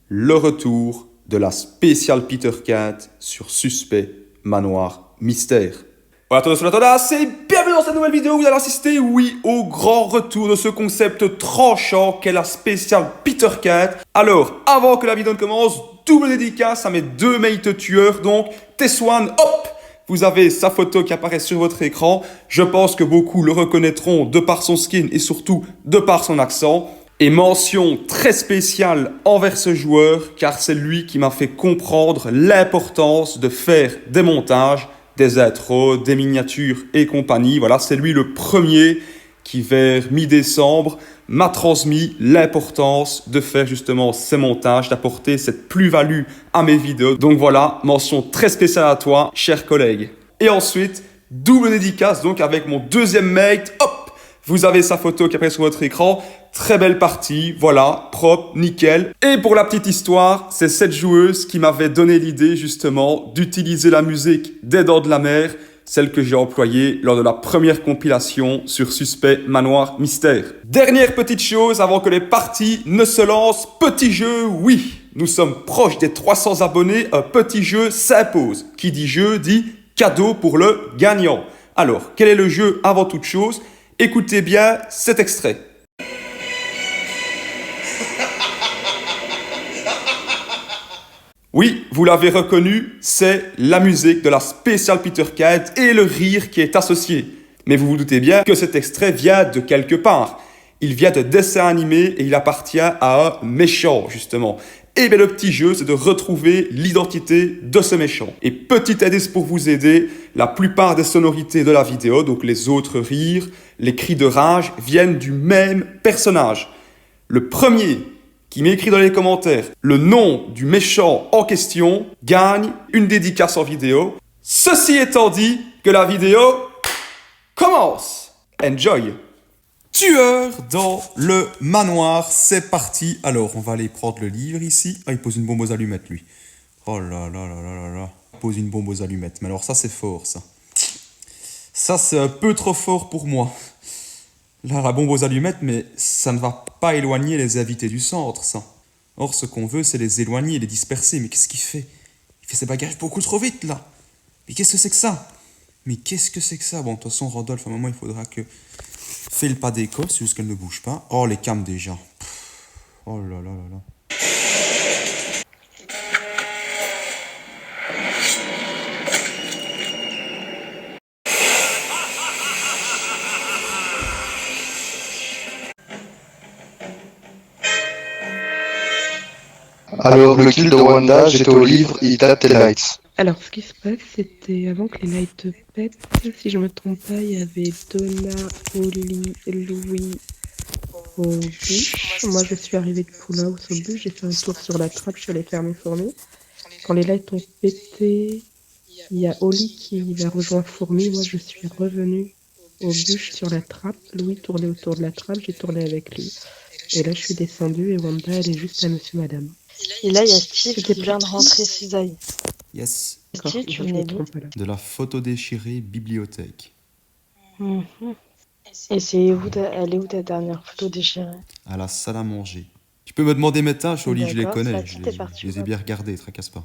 le retour de la spéciale Peter Cat sur Suspect, Manoir, Mystère. Voilà, c'est bienvenue dans cette nouvelle vidéo où vous allez assister, oui, au grand retour de ce concept tranchant qu'est la spéciale Peter Cat. Alors, avant que la vidéo ne commence, double dédicace à mes deux mates tueurs, donc Teswan, hop, vous avez sa photo qui apparaît sur votre écran. Je pense que beaucoup le reconnaîtront de par son skin et surtout de par son accent. Et mention très spéciale envers ce joueur, car c'est lui qui m'a fait comprendre l'importance de faire des montages, des intros, des miniatures et compagnie. Voilà, c'est lui le premier qui, vers mi-décembre, m'a transmis l'importance de faire justement ces montages, d'apporter cette plus-value à mes vidéos. Donc voilà, mention très spéciale à toi, cher collègue. Et ensuite, double dédicace donc avec mon deuxième mate. Hop, vous avez sa photo qui apparaît sur votre écran. Très belle partie, voilà, propre, nickel. Et pour la petite histoire, c'est cette joueuse qui m'avait donné l'idée justement d'utiliser la musique des Dents de la Mer, celle que j'ai employée lors de la première compilation sur Suspect, Manoir, Mystère. Dernière petite chose avant que les parties ne se lancent, petit jeu, oui, nous sommes proches des 300 abonnés, un petit jeu s'impose. Qui dit jeu dit cadeau pour le gagnant. Alors, quel est le jeu avant toute chose? Écoutez bien cet extrait. Oui, vous l'avez reconnu, c'est la musique de la spéciale Peter Cat et le rire qui est associé. Mais vous vous doutez bien que cet extrait vient de quelque part. Il vient de dessin animé et il appartient à un méchant, justement. Et bien le petit jeu, c'est de retrouver l'identité de ce méchant. Et petit indice pour vous aider, la plupart des sonorités de la vidéo, donc les autres rires, les cris de rage, viennent du même personnage. Le premier qui m'écrit dans les commentaires le nom du méchant en question gagne une dédicace en vidéo. Ceci étant dit, que la vidéo commence. Enjoy. Tueur dans le manoir, c'est parti. Alors, on va aller prendre le livre ici. Ah, il pose une bombe aux allumettes, lui. Oh là là là là là là. Il pose une bombe aux allumettes. Mais alors ça, c'est fort, ça. Ça, c'est un peu trop fort pour moi. Là, la bombe aux allumettes, mais ça ne va pas éloigner les invités du centre, ça. Or, ce qu'on veut, c'est les éloigner, les disperser. Mais qu'est-ce qu'il fait? Il fait ses bagages beaucoup trop vite, là. Mais qu'est-ce que c'est que ça? Mais qu'est-ce que c'est que ça? Bon, de toute façon, Rodolphe, à un moment, il faudra que... Fais le pas d'écho, c'est juste qu'elle ne bouge pas. Oh, les cams, déjà. Oh là là là là. Alors, le kill de Wanda, j'étais au livre, il date des lights. Alors, ce qui se passe, c'était avant que les lights pètent, si je me trompe pas, il y avait Donna, Oli, Louis au bûche. Moi, je suis arrivée de Poolhouse au bûche, j'ai fait un tour sur la trappe, je suis allée faire mes fourmis. Quand les lights ont pété, il y a Oli qui a rejoint Fourmi. Moi, je suis revenue au bûche sur la trappe. Louis tournait autour de la trappe, j'ai tourné avec lui. Et là, je suis descendue et Wanda, elle est juste à Monsieur Madame. Et là, il y a Steve qui vient de rentrer cisaille. Yes. Steve, tu Moi, je venais me d'où? trompe là. De la photo déchirée bibliothèque. Et c'est où elle est où ta dernière photo déchirée? À la salle à manger. Tu peux me demander mes tâches, Oli, je les D'accord, connais. Platy, t'es Je parti les ai où? bien regardées, tracasse pas.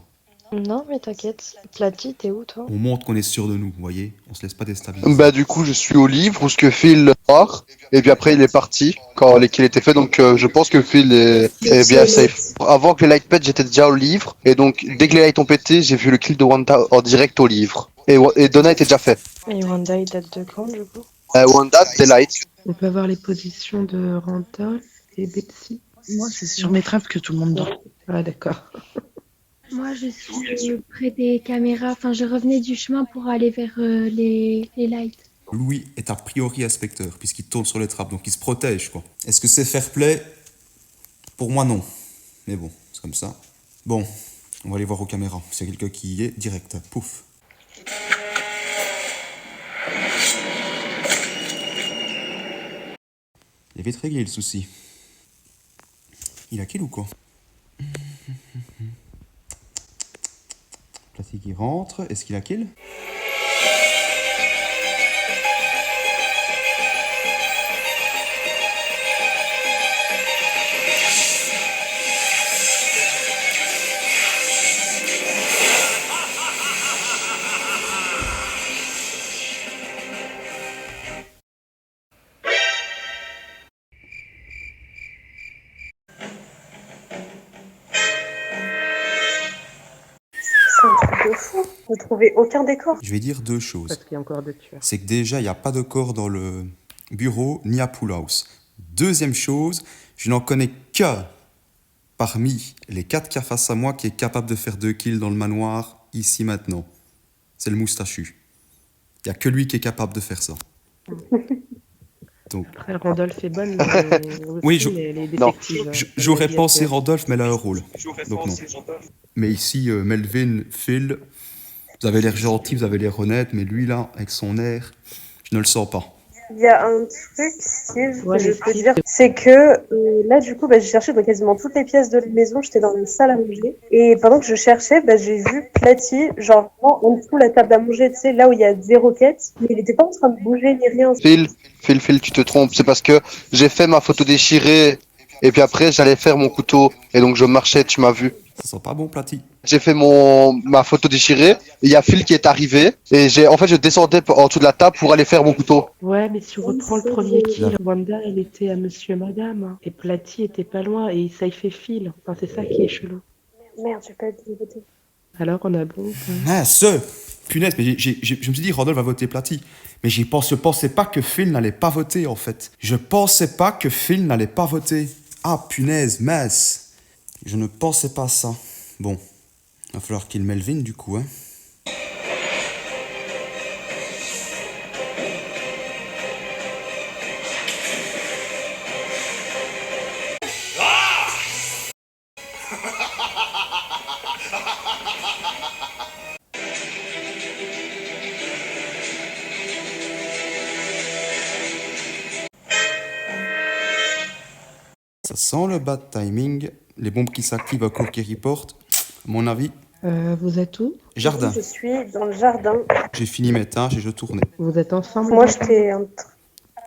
Non, mais t'inquiète. Platy, t'es où, toi? On montre qu'on est sûr de nous, vous voyez? On se laisse pas déstabiliser. Bah, du coup, je suis au livre où ce que Phil part, et puis après, il est parti quand les kills étaient faits, donc je pense que Phil est bien safe. Avant que les lights pètent, j'étais déjà au livre, et donc dès que les lights ont pété, j'ai vu le kill de Wanda en direct au livre. Et Donna était déjà fait. Et Wanda, il date de quand, du coup? Wanda, des lights. On peut avoir les positions de Randall et Betsy. Moi, c'est sur mes trappes que tout le monde dort. Ah, d'accord. Moi, je suis près des caméras. Enfin, je revenais du chemin pour aller vers les lights. Louis est a priori inspecteur, puisqu'il tourne sur les trappes, donc il se protège, quoi. Est-ce que c'est fair play? Pour moi, non. Mais bon, c'est comme ça. Bon, on va aller voir aux caméras. S'il y a quelqu'un qui y est, direct. Pouf. Il est vite réglé, le souci. Il a kill ou quoi? Plastique qui rentre. Est-ce qu'il a kill? de fou. Vous trouvez aucun décor. Je vais dire deux choses. Parce qu'il y a encore deux tueurs. C'est que déjà, il n'y a pas de corps dans le bureau ni à Pool House. Deuxième chose, je n'en connais que parmi les 4 qui a face à moi qui est capable de faire 2 kills dans le manoir, ici, maintenant. C'est le moustachu. Il n'y a que lui qui est capable de faire ça. Donc, Après, Randolph est bonne, mais aussi Oui, les Non. détectives. j'aurais les pensé IFR. Randolph, mais elle a un rôle. Donc non. Mais ici, Melvin, Phil, vous avez l'air gentil, vous avez l'air honnête, mais lui là, avec son air, je ne le sens pas. Il y a un truc, Steve, Ouais, que je mais peux Steve, dire, c'est que là, du coup, j'ai cherché dans quasiment toutes les pièces de la maison. J'étais dans une salle à manger. Et pendant que je cherchais, j'ai vu Platy, genre vraiment en dessous de la table à manger, tu sais, là où il y a 0 quête. Mais il était pas en train de bouger ni rien. Phil, tu te trompes. C'est parce que j'ai fait ma photo déchirée et puis après j'allais faire mon couteau et donc je marchais, tu m'as vu. Ça sent pas bon, Platy. J'ai fait ma photo déchirée. Il y a Phil qui est arrivé et je descendais en dessous de la table pour aller faire mon couteau. Ouais, mais si on reprend le premier kill, Wanda, elle était à Monsieur Madame. Hein. Et Platy était pas loin et ça y fait fil. Enfin, c'est ça qui est chelou. Merde, j'ai pas dit de voter. Alors, on a bon. Mince, punaise, mais je me suis dit Randolph va voter Platy. Mais je pensais pas que Phil n'allait pas voter, en fait. Je pensais pas que Phil n'allait pas voter. Ah, punaise, mince. Je ne pensais pas ça. Bon, il va falloir qu'il Melvin, du coup, hein. Ça sent le bad timing, les bombes qui s'activent à court qui reportent. À mon avis, Vous êtes où? jardin. Je suis dans le jardin. J'ai fini mes tâches et je tournais. Vous êtes ensemble? Moi, j'étais.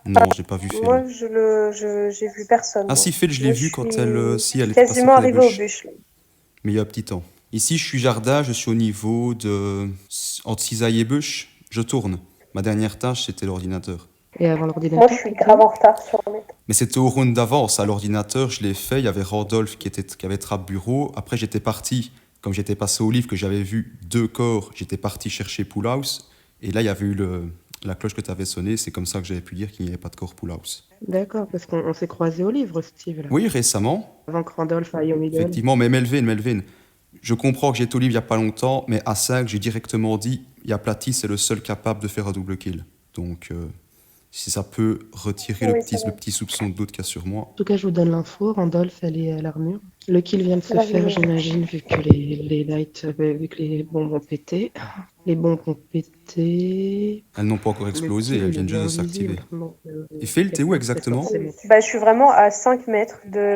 Non, j'ai pas vu Phil. Moi, j'ai vu personne. Ah moi. si, Phil, je l'ai Moi, vu je quand suis elle était passée quasiment par les arrivée aux bûches. bûches. Là. Mais il y a un petit temps. Ici, je suis jardin, je suis au niveau de... entre cisaille et bûche, je tourne. Ma dernière tâche, c'était l'ordinateur. Et avant Moi, l'ordinateur? je suis grave en retard sur mes. Mais c'était au round d'avance, à l'ordinateur, je l'ai fait, il y avait Randolph qui avait Trap Bureau. Après, j'étais parti, comme j'étais passé au livre, que j'avais vu 2 corps, j'étais parti chercher Pool House. Et là, il y avait eu la cloche que tu avais sonnée, c'est comme ça que j'avais pu dire qu'il n'y avait pas de corps Pool House. D'accord, parce qu'on s'est croisés au livre, Steve, là. Oui, récemment, Avant que Randolph aille au middle. effectivement, mais Melvin, je comprends que j'étais au livre il n'y a pas longtemps, mais à 5, j'ai directement dit, il y a Platy, c'est le seul capable de faire un double kill. Donc, si ça peut retirer Oui, le petit soupçon de doute qu'il y a sur moi. En tout cas, je vous donne l'info. Randolph, elle est à l'armure. Le kill vient de se La faire, lumière. j'imagine, vu que les lights, vu que les bombes ont pété. Les bombes ont pété. Elles n'ont pas encore explosé, elles viennent juste de s'activer. Et Phil, t'es où exactement? Je suis vraiment à 5 mètres de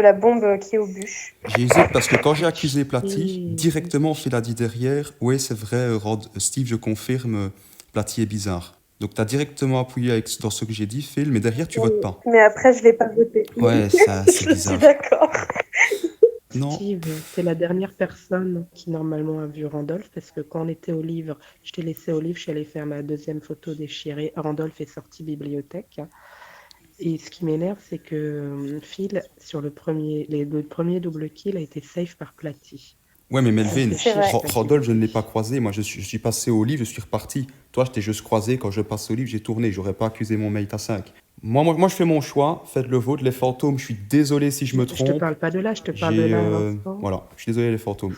la bombe qui est aux bûches. J'hésite parce que quand j'ai accusé Platy, directement Phil a dit derrière, ouais c'est vrai, Steve, je confirme, Platy est bizarre. Donc t'as directement appuyé dans ce que j'ai dit, Phil, mais derrière tu votes pas. Mais après, je l'ai pas voté. Ouais, ça c'est Je suis bizarre. d'accord. Non, Steve, c'est la dernière personne qui normalement a vu Randolph, parce que quand on était au livre, je t'ai laissé au livre, je suis allée faire ma deuxième photo déchirée. Randolph est sorti bibliothèque. Et ce qui m'énerve, c'est que Phil, sur le premier double kill, a été safe par Platy. ouais mais Melvin, C'est vrai. Randolph je ne l'ai pas croisé, moi je suis passé au livre, je suis reparti. Toi je t'ai juste croisé, quand je passe au livre j'ai tourné, j'aurais pas accusé mon mate à 5. Moi je fais mon choix, faites le vôtre, les fantômes, je suis désolé si je me Je trompe. te parle pas de là, je te parle de J'ai, là à l'instant. voilà, je suis désolé les fantômes.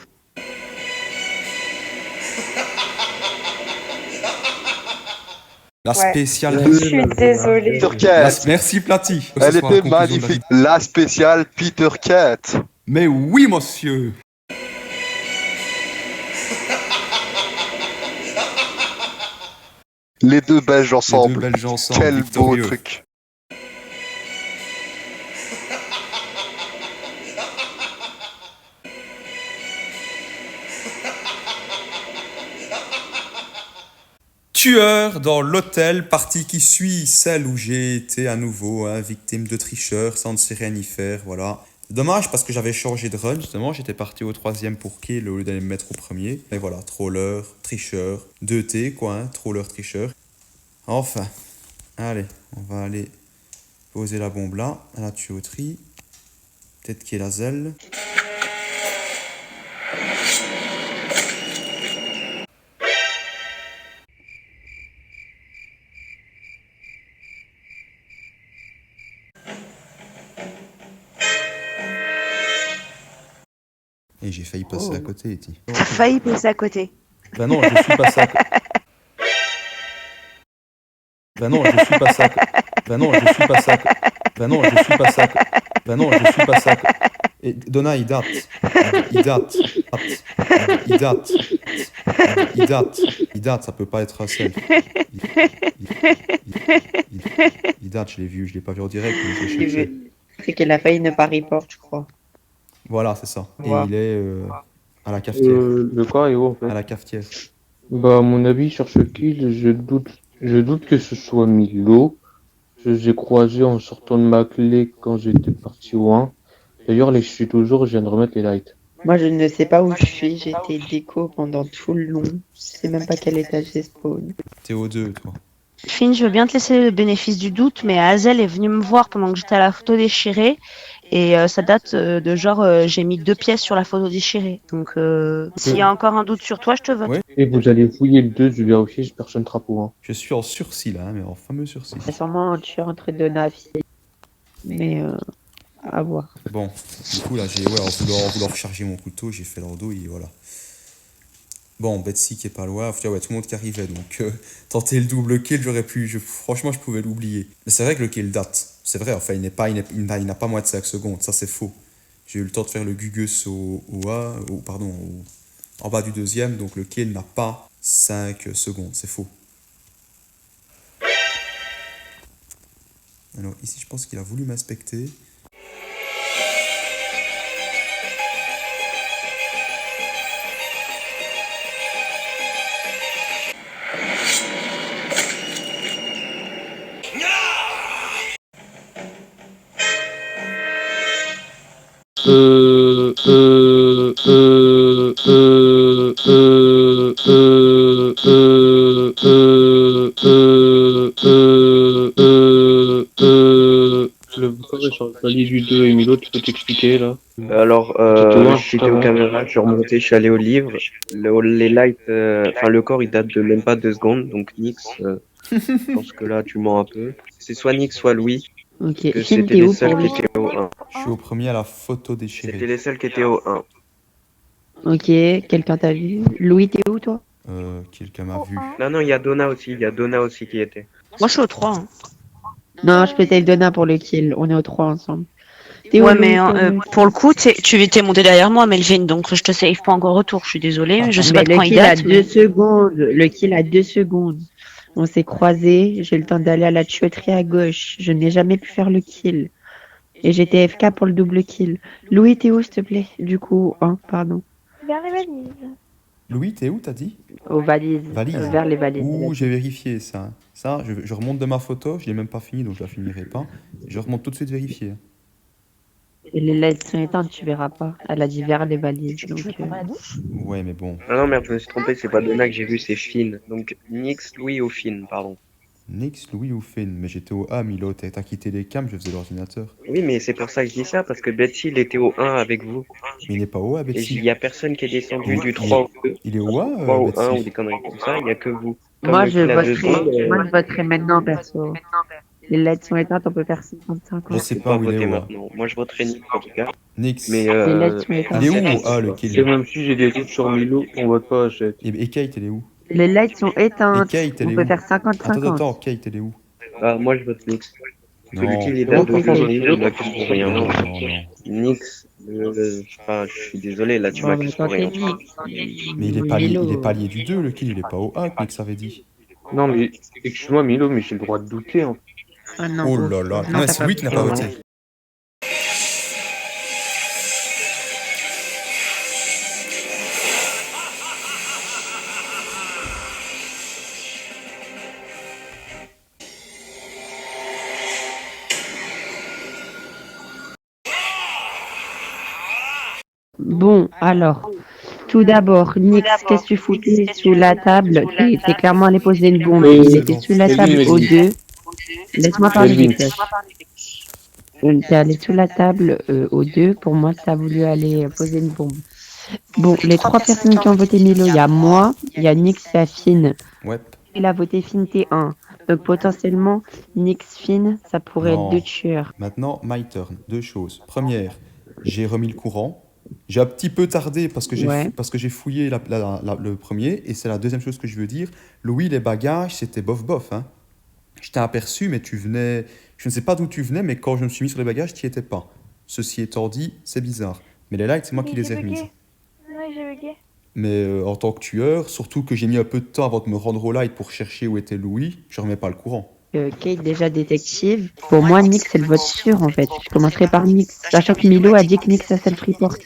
La Ouais. spéciale. Je suis désolée. Peter Cat. Merci Platy. Elle Ce sera la était conclusion de la magnifique. La spéciale Peter Cat. Mais oui, monsieur. Les deux Belges Les ensemble. deux Belges ensemble. Quel beau victorieux. truc. Tueur dans l'hôtel, partie qui suit celle où j'ai été à nouveau, hein, victime de tricheurs, sans ne sait rien y faire, voilà. Dommage parce que j'avais changé de run, justement, j'étais parti au 3e pour kill au lieu d'aller me mettre au premier. Mais voilà, troller, tricheur, 2T quoi, hein, troller, tricheur. Enfin, allez, on va aller poser la bombe là, à la tuyauterie. Peut-être qu'il y a la zèle. Et j'ai failli passer à côté, Eti. T'as failli passer à côté. Bah non, je suis passé à côté. Bah non, je suis passé à côté. Bah non, je suis passé à côté. Bah non, je suis passé à côté. Bah non, je suis passé à côté. Et Donna, il date. Il date. Il date. Il date. Il date, ça peut pas être un self. Il date, je l'ai vu, je l'ai pas vu en direct, mais je l'ai cherché. C'est qu'elle a failli ne pas report, je crois. Voilà, c'est ça. Et Wow. il est à la cafetière. Le corps est où en fait? À la cafetière. Bah, à mon avis, sur ce kill, je doute que ce soit Milo. J'ai croisé en sortant de ma clé quand j'étais parti au 1. D'ailleurs, les je suis toujours, je viens de remettre les lights. Moi, je ne sais pas où je suis. J'étais déco pendant tout le long. Je sais même pas quel étage j'ai spawn. T'es au 2, toi. Finn, je veux bien te laisser le bénéfice du doute, mais Hazel est venue me voir pendant que j'étais à la photo déchirée. Et ça date de genre, j'ai mis 2 pièces sur la photo déchirée. Donc, s'il y a encore un doute sur toi, je te vote. Ouais. Et vous allez fouiller le 2, je vais vérifier si personne trapeau. Hein. Je suis en sursis là, hein, mais en fameux sursis. C'est sûrement un tueur entre deux navis. Mais à voir. Bon, du coup là, en vouloir recharger mon couteau, j'ai fait l'ordo et voilà. Bon, Betsy qui est pas loin, enfin, ouais, tout le monde qui arrivait, donc tenter le double kill, franchement, je pouvais l'oublier. Mais c'est vrai que le kill date, c'est vrai, enfin, il n'a pas moins de 5 secondes, ça c'est faux. J'ai eu le temps de faire le Gugus en bas du deuxième, donc le kill n'a pas 5 secondes, c'est faux. Alors ici, je pense qu'il a voulu m'inspecter. Le corps est sur la liste du 2 et Milo, tu peux t'expliquer là? Alors, j'étais aux caméras, je suis remonté, je suis allé au livre. Les lights, enfin le corps il date de même pas 2 secondes, donc Nix, je pense que là tu mens un peu. C'est soit Nix, soit Louis. Ok, Que Finn, c'était t'es les où seuls pour qui lui? étaient au 1. Je suis au premier à la photo déchirée. C'était les seuls qui étaient au 1. Ok, quelqu'un t'a vu? Louis, t'es où toi? Quelqu'un m'a vu. Non, il y a Donna aussi qui était. Moi, je suis au 3. Hein. Non, je peux t'aider Donna pour le kill. On est aux 3 ensemble. T'es Ouais, où, mais Louis, pour le coup, tu étais monté derrière moi, Melvin, donc je te save pas encore retour. Je suis désolée, mais je sais mais pas de quand le il kill a date. 2 secondes. Le kill a 2 secondes. On s'est croisés. J'ai eu le temps d'aller à la tuyauterie à gauche. Je n'ai jamais pu faire le kill. Et j'étais FK pour le double kill. Louis, t'es où, s'il te plaît? Du coup, pardon. Vers les valises. Louis, t'es où, t'as dit? Aux valises. Valises. Vers les valises. Ouh, j'ai vérifié ça. Ça, je remonte de ma photo, je l'ai même pas fini, donc je la finirai pas. Je remonte tout de suite vérifier. Et les lights sont éteintes, tu verras pas. Elle a dit vers les valises. Donc, Ouais, mais bon. Ah non, merde, je me suis trompé, c'est pas Donna que j'ai vu, c'est Finn. Donc Nix, Louis ou Finn, pardon. Nix, Louis ou Finn, mais j'étais au A, Milo, t'as quitté les cams, je faisais l'ordinateur. Oui, mais c'est pour ça que je dis ça, parce que Betsy, il était au 1 avec vous. Mais il n'est pas au A, Et Betsy. il y a personne qui est descendu du 3 au 2. Il est au A, 3 au 1 ou Betsy. des conneries comme ça, il y a que vous. Comme moi, le je kill a 2 secondes, voterai maintenant, perso. Les lights sont éteintes, on peut faire 55 Je ans. sais faut pas où il est voter au A. maintenant. Moi, je voterai Nix en tout cas. Nix. Mais Les lights sont Il éteintes. est où au A, le Et kill? même si j'ai des doutes sur Milo, on vote pas à 7. Et Kate, elle est où? Les lights sont éteintes. Et Kate, elle On est peut où? faire 50-50. Attends, Kate, elle est où? Moi, je vote Nix. Parce que le Non. kill, il date de 2 secondes, Milo, il m'accuse pour rien. Non. Nix, enfin, je suis désolé, là, tu m'accuses pour rien. Mais il est pas lié du 2, le kill, il est pas au A, que Nix avait dit. Non, mais excuse-moi Milo, mais j'ai le droit de douter. Hein. Ah non. Oh là là. Non, c'est lui qui n'a pas voté. Bon, alors, tout d'abord, Nix, qu'est-ce que tu foutais sous la table? T'es clairement allé poser une bombe. Il était sous la table au 2. Laisse-moi parler vite. T'es allé sous la table au 2. Pour moi, t'as voulu aller poser une bombe. Bon, les 3 personnes qui ont voté Milo, il y a moi, il y a Nix et Finn. Ouais. Il a voté Finn T1. Donc potentiellement, Nix Finn, ça pourrait Non. être 2 tueurs. Maintenant, my turn. 2 choses. Première, j'ai remis le courant. J'ai un petit peu tardé parce que Ouais. j'ai fouillé le premier, et c'est la deuxième chose que je veux dire. Louis, les bagages, c'était bof, hein. Je t'ai aperçu, mais tu venais... Je ne sais pas d'où tu venais, mais quand je me suis mis sur les bagages, tu n'y étais pas. Ceci étant dit, c'est bizarre. Mais les lights, c'est moi qui les ai remises. Ouais, j'ai bugué. Mais en tant que tueur, surtout que j'ai mis un peu de temps avant de me rendre au light pour chercher où était Louis, je remets pas le courant. Kate, déjà détective. Pour moi, Nyx, c'est le vote sûr, en fait. Je commencerai par Nyx. Sachant que Milo a dit que Nyx a self-report.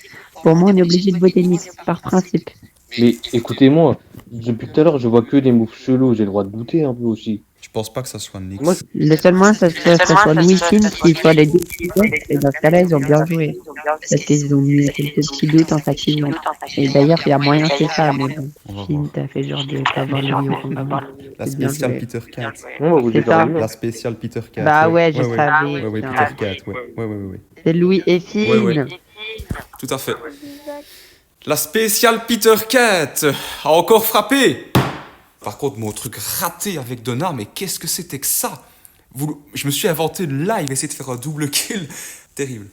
Pour moi, on est obligé de voter Nyx, par principe. Mais écoutez-moi, depuis tout à l'heure, je vois que des moves chelous, j'ai le droit de douter un peu aussi. Je pense pas que ça soit Nyx. Moi, Le seul moyen, ça soit Louis King, s'il soit les deux tueurs, et dans ce cas-là, ils ont bien joué. Parce qu'ils ont mis quelques petits doutes en s'activant. Et d'ailleurs, il y a moyen, c'est ça, mais bon. Finn, t'as fait genre de pas voir Louis au combat. La C'est bien spéciale joué. Peter Cat. C'est ça. La spéciale Peter Cat. Bah ouais, je savais. Ouais, putain. Peter Cat, ouais. C'est Louis et Finn. Ouais. Tout à fait. La spéciale Peter Cat a encore frappé. Par contre, mon truc raté avec Donna, mais qu'est-ce que c'était que ça? Je me suis inventé le live, essayer de faire un double kill. Terrible.